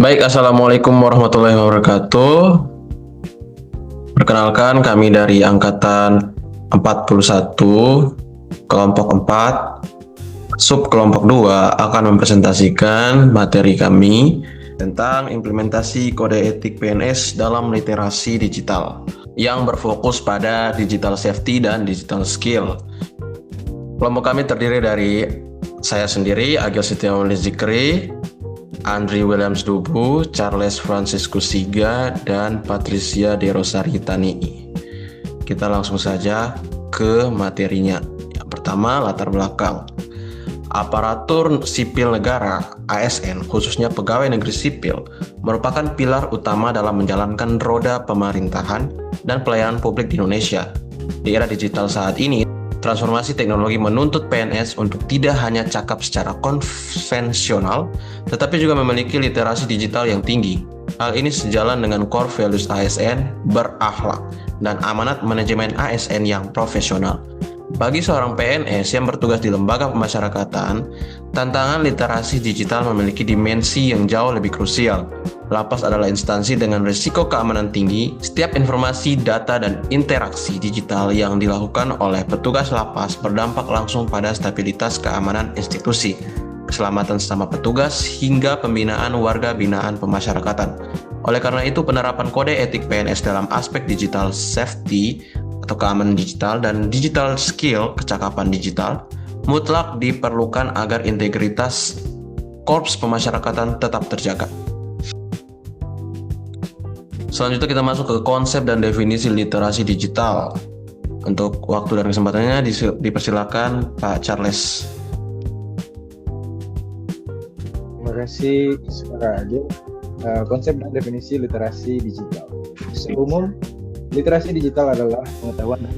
Baik, Assalamualaikum warahmatullahi wabarakatuh. Perkenalkan, kami dari Angkatan 41, Kelompok 4, Subkelompok 2 akan mempresentasikan materi kami tentang implementasi kode etik PNS dalam literasi digital yang berfokus pada digital safety dan digital skill. Kelompok kami terdiri dari saya sendiri, Agil Setiawan Zikri, Andri Williams Dubu, Charles Franciscus Siga, dan Patricia De Rosari Tanii. Kita langsung saja ke materinya. Yang pertama, latar belakang. Aparatur sipil negara (ASN), khususnya pegawai negeri sipil, merupakan pilar utama dalam menjalankan roda pemerintahan dan pelayanan publik di Indonesia. Di era digital saat ini, transformasi teknologi menuntut PNS untuk tidak hanya cakap secara konvensional, tetapi juga memiliki literasi digital yang tinggi. Hal ini sejalan dengan core values ASN, berakhlak, dan amanat manajemen ASN yang profesional. Bagi seorang PNS yang bertugas di lembaga pemasyarakatan, tantangan literasi digital memiliki dimensi yang jauh lebih krusial. Lapas adalah instansi dengan risiko keamanan tinggi. Setiap informasi, data, dan interaksi digital yang dilakukan oleh petugas lapas berdampak langsung pada stabilitas keamanan institusi, keselamatan sesama petugas, hingga pembinaan warga binaan pemasyarakatan. Oleh karena itu, penerapan kode etik PNS dalam aspek digital safety atau keamanan digital dan digital skill, kecakapan digital, mutlak diperlukan agar integritas korps pemasyarakatan tetap terjaga. Selanjutnya kita masuk ke konsep dan definisi literasi digital. Untuk waktu dan kesempatannya dipersilakan Pak Charles. Terima kasih Saudara Agil. Konsep dan definisi literasi digital. Secara umum, literasi digital adalah pengetahuan dan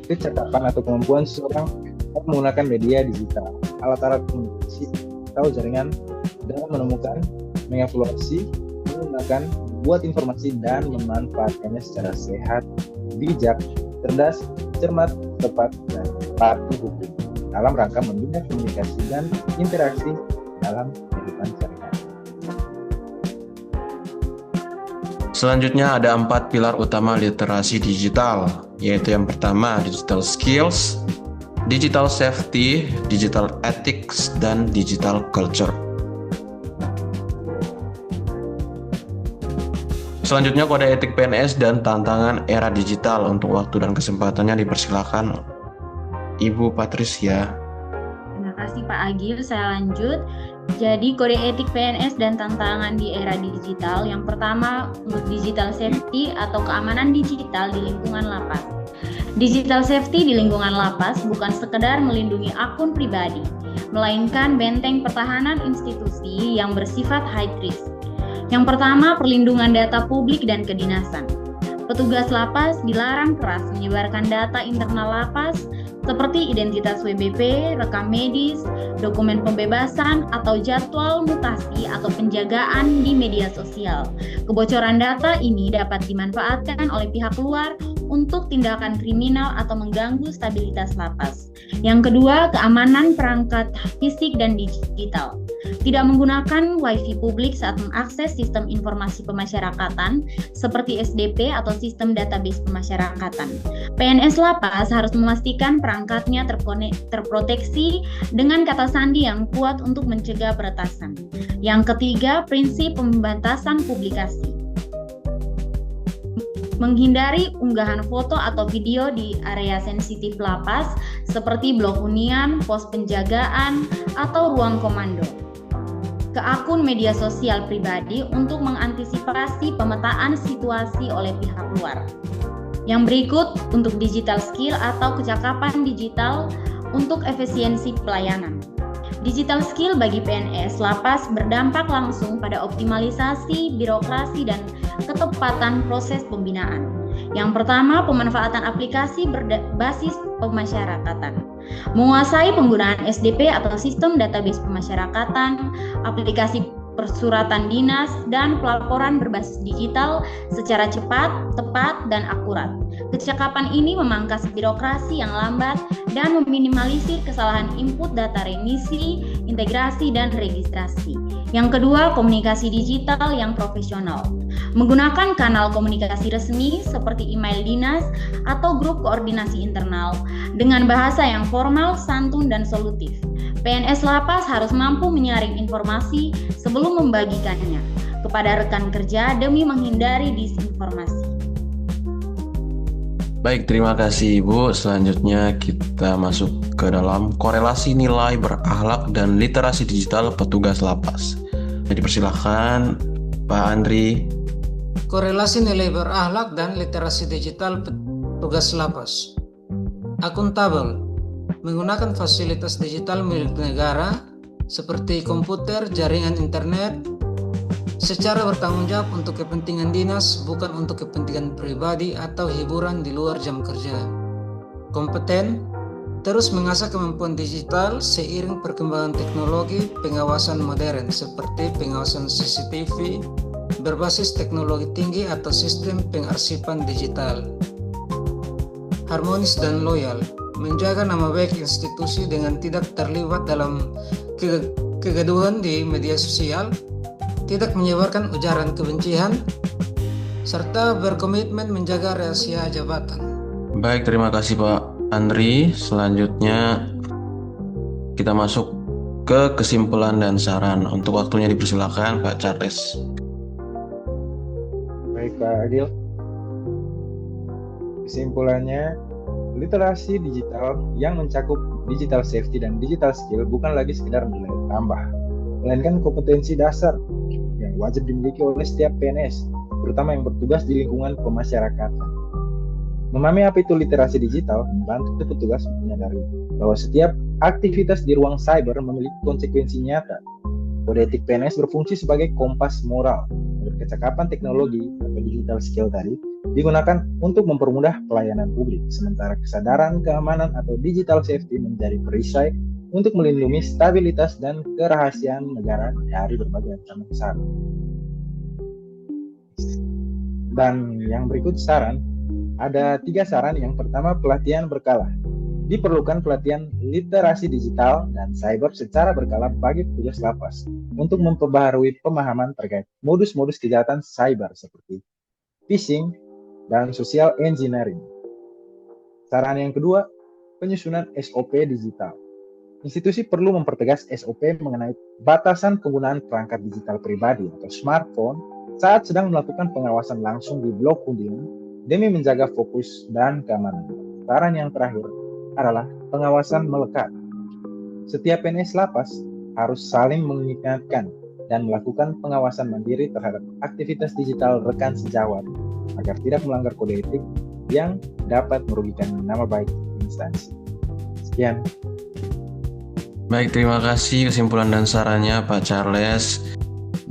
kecakapan atau kemampuan seseorang menggunakan media digital, alat-alat komunikasi atau jaringan dalam menemukan, mengevaluasi, menggunakan, membuat informasi dan memanfaatkannya secara sehat, bijak, cerdas, cermat, tepat, dan patuh hukum dalam rangka membina komunikasi dan interaksi dalam kehidupan sehari-hari. Selanjutnya ada 4 pilar utama literasi digital, yaitu yang pertama digital skills, digital safety, digital ethics, dan digital culture. Selanjutnya kode etik PNS dan tantangan era digital. Untuk waktu dan kesempatannya dipersilakan Ibu Patricia. Terima kasih Pak Agil, saya lanjut. Jadi kode etik PNS dan tantangan di era digital. Yang pertama untuk digital safety atau keamanan digital di lingkungan lapas. Digital safety di lingkungan lapas bukan sekedar melindungi akun pribadi, melainkan benteng pertahanan institusi yang bersifat high risk. Yang pertama, perlindungan data publik dan kedinasan. Petugas lapas dilarang keras menyebarkan data internal lapas seperti identitas WBP, rekam medis, dokumen pembebasan, atau jadwal mutasi atau penjagaan di media sosial. Kebocoran data ini dapat dimanfaatkan oleh pihak luar untuk tindakan kriminal atau mengganggu stabilitas lapas. Yang kedua, keamanan perangkat fisik dan digital. Tidak menggunakan Wi-Fi publik saat mengakses sistem informasi pemasyarakatan seperti SDP atau sistem database pemasyarakatan. PNS lapas harus memastikan perangkatnya terproteksi dengan kata sandi yang kuat untuk mencegah peretasan. Yang ketiga, prinsip pembatasan publikasi. Menghindari unggahan foto atau video di area sensitif lapas seperti blok hunian, pos penjagaan, atau ruang komando ke akun media sosial pribadi untuk mengantisipasi pemetaan situasi oleh pihak luar. Yang berikut untuk digital skill atau kecakapan digital untuk efisiensi pelayanan. Digital skill bagi PNS lapas berdampak langsung pada optimalisasi birokrasi dan ketepatan proses pembinaan. Yang pertama, pemanfaatan aplikasi berbasis pemasyarakatan. Menguasai penggunaan SDP atau sistem database pemasyarakatan, aplikasi persuratan dinas, dan pelaporan berbasis digital secara cepat, tepat, dan akurat. Kecakapan ini memangkas birokrasi yang lambat dan meminimalisir kesalahan input data remisi integrasi, dan registrasi. Yang kedua, komunikasi digital yang profesional. Menggunakan kanal komunikasi resmi seperti email dinas atau grup koordinasi internal dengan bahasa yang formal, santun, dan solutif. PNS Lapas harus mampu menyaring informasi sebelum membagikannya kepada rekan kerja demi menghindari disinformasi. Baik, terima kasih Ibu. Selanjutnya kita masuk ke dalam korelasi nilai berakhlak dan literasi digital petugas lapas. Dipersilakan Pak Andri. Korelasi nilai berakhlak dan literasi digital petugas lapas. Akuntabel, menggunakan fasilitas digital milik negara seperti komputer, jaringan internet, secara bertanggung jawab untuk kepentingan dinas, bukan untuk kepentingan pribadi atau hiburan di luar jam kerja. Kompeten, terus mengasah kemampuan digital seiring perkembangan teknologi pengawasan modern seperti pengawasan CCTV berbasis teknologi tinggi atau sistem pengarsipan digital. Harmonis dan loyal, menjaga nama baik institusi dengan tidak terlibat dalam kegaduhan di media sosial, tidak menyebarkan ujaran kebencian, serta berkomitmen menjaga rahasia jabatan. Baik, terima kasih Pak Andri. Selanjutnya kita masuk ke kesimpulan dan saran. Untuk waktunya dipersilakan Pak Charles. Baik Pak Agil. Kesimpulannya, literasi digital yang mencakup digital safety dan digital skill bukan lagi sekedar nilai tambah, melainkan kompetensi dasar yang wajib dimiliki oleh setiap PNS, terutama yang bertugas di lingkungan pemasyarakatan. Memahami apa itu literasi digital membantu petugas menyadari bahwa setiap aktivitas di ruang cyber memiliki konsekuensi nyata. Kode etik PNS berfungsi sebagai kompas moral agar kecakapan teknologi atau digital skill tadi digunakan untuk mempermudah pelayanan publik, sementara kesadaran keamanan atau digital safety menjadi perisai untuk melindungi stabilitas dan kerahasiaan negara dari berbagai ancaman besar. Dan yang berikut saran, ada 3 saran. Yang pertama, pelatihan berkala. Diperlukan pelatihan literasi digital dan cyber secara berkala bagi petugas lapas untuk memperbaharui pemahaman terkait modus-modus kejahatan cyber seperti phishing dan social engineering. Saran yang kedua, penyusunan SOP digital. Institusi perlu mempertegas SOP mengenai batasan penggunaan perangkat digital pribadi atau smartphone saat sedang melakukan pengawasan langsung di blok kunjungan demi menjaga fokus dan keamanan. Saran yang terakhir adalah pengawasan melekat. Setiap PNS lapas harus saling mengingatkan dan melakukan pengawasan mandiri terhadap aktivitas digital rekan sejawat agar tidak melanggar kode etik yang dapat merugikan nama baik instansi. Sekian. Baik, terima kasih kesimpulan dan sarannya Pak Charles.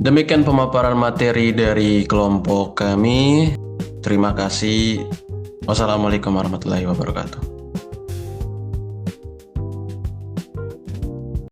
Demikian pemaparan materi dari kelompok kami. Terima kasih. Wassalamualaikum warahmatullahi wabarakatuh.